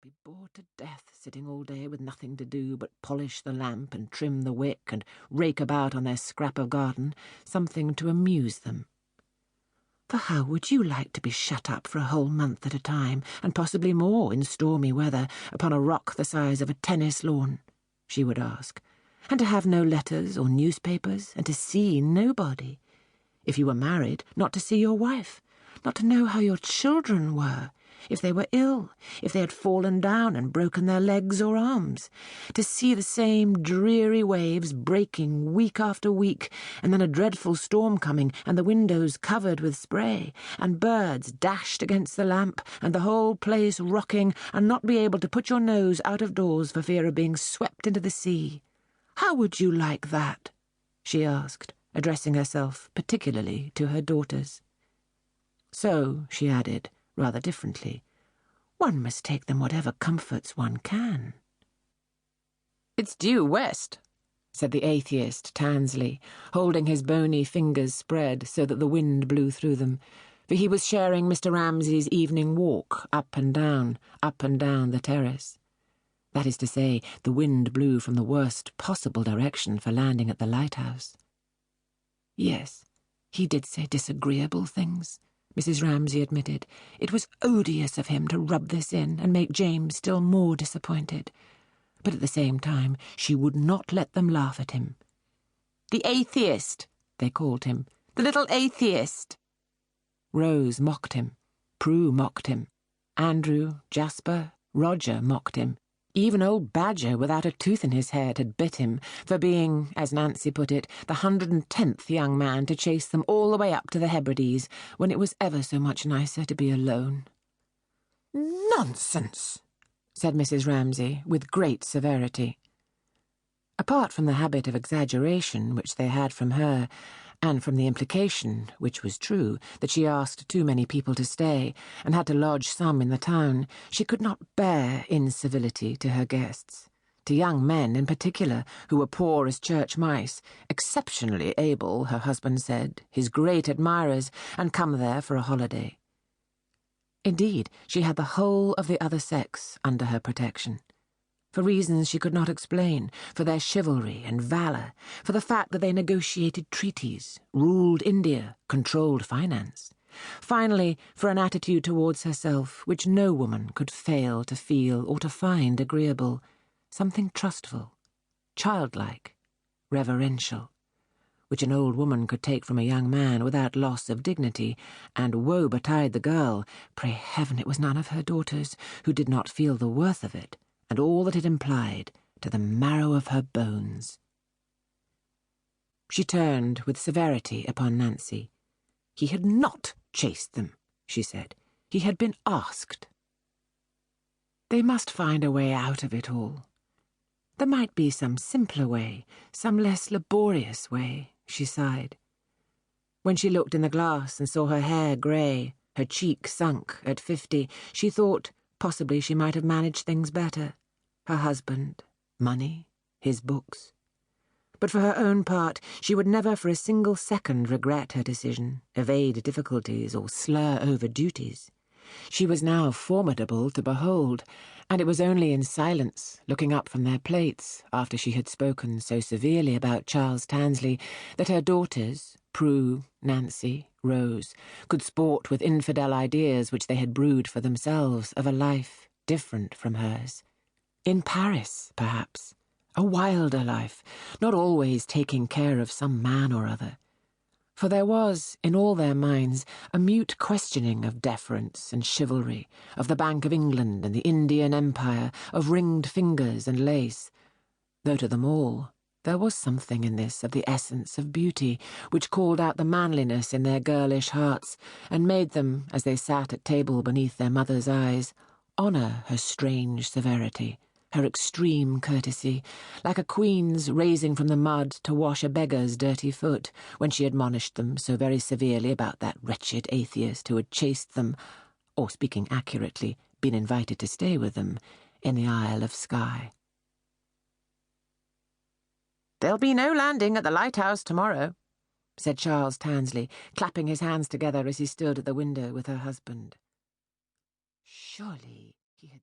be bored to death sitting all day with nothing to do but polish the lamp and trim the wick and rake about on their scrap of garden, something to amuse them. For how would you like to be shut up for a whole month at a time, and possibly more in stormy weather, upon a rock the size of a tennis lawn? She would ask, and to have no letters or newspapers, and to see nobody. If you were married, not to see your wife, not to know how your children were, if they were ill, if they had fallen down and broken their legs or arms, to see the same dreary waves breaking week after week, and then a dreadful storm coming, and the windows covered with spray, and birds dashed against the lamp, and the whole place rocking, and not be able to put your nose out of doors for fear of being swept into the sea. How would you like that? She asked, addressing herself particularly to her daughters. So, she added, rather differently, one must take them whatever comforts one can. "It's due west," said the atheist Tansley, holding his bony fingers spread so that the wind blew through them, for he was sharing Mr. Ramsay's evening walk up and down the terrace. That is to say, the wind blew from the worst possible direction for landing at the lighthouse. Yes, he did say disagreeable things, Mrs. Ramsay admitted. It was odious of him to rub this in and make James still more disappointed. But at the same time, she would not let them laugh at him. "The atheist," they called him. "The little atheist." Rose mocked him. Prue mocked him. Andrew, Jasper, Roger mocked him. Even old Badger, without a tooth in his head, had bit him for being, as Nancy put it, the 110th young man to chase them all the way up to the Hebrides, when it was ever so much nicer to be alone. "Nonsense," said Mrs. Ramsay, with great severity. Apart from the habit of exaggeration which they had from her, and from the implication, which was true, that she asked too many people to stay, and had to lodge some in the town, she could not bear incivility to her guests, to young men in particular, who were poor as church mice, exceptionally able, her husband said, his great admirers, and come there for a holiday. Indeed, she had the whole of the other sex under her protection, for reasons she could not explain, for their chivalry and valour, for the fact that they negotiated treaties, ruled India, controlled finance. Finally, for an attitude towards herself which no woman could fail to feel or to find agreeable, something trustful, childlike, reverential, which an old woman could take from a young man without loss of dignity, and woe betide the girl, pray heaven it was none of her daughters, who did not feel the worth of it, and all that it implied, to the marrow of her bones. She turned with severity upon Nancy. He had not chased them, she said. He had been asked. They must find a way out of it all. There might be some simpler way, some less laborious way, she sighed. When she looked in the glass and saw her hair grey, her cheek sunk at 50, she thought possibly she might have managed things better. Her husband, money, his books. But for her own part, she would never for a single second regret her decision, evade difficulties, or slur over duties. She was now formidable to behold, and it was only in silence, looking up from their plates, after she had spoken so severely about Charles Tansley, that her daughters, Prue, Nancy, Rose, could sport with infidel ideas which they had brewed for themselves of a life different from hers. In Paris, perhaps, a wilder life, not always taking care of some man or other. For there was, in all their minds, a mute questioning of deference and chivalry, of the Bank of England and the Indian Empire, of ringed fingers and lace, though to them all there was something in this of the essence of beauty, which called out the manliness in their girlish hearts, and made them, as they sat at table beneath their mother's eyes, honour her strange severity, her extreme courtesy, like a queen's raising from the mud to wash a beggar's dirty foot, when she admonished them so very severely about that wretched atheist who had chased them, or, speaking accurately, been invited to stay with them, in the Isle of Skye. "There'll be no landing at the lighthouse tomorrow," said Charles Tansley, clapping his hands together as he stood at the window with her husband. Surely, he had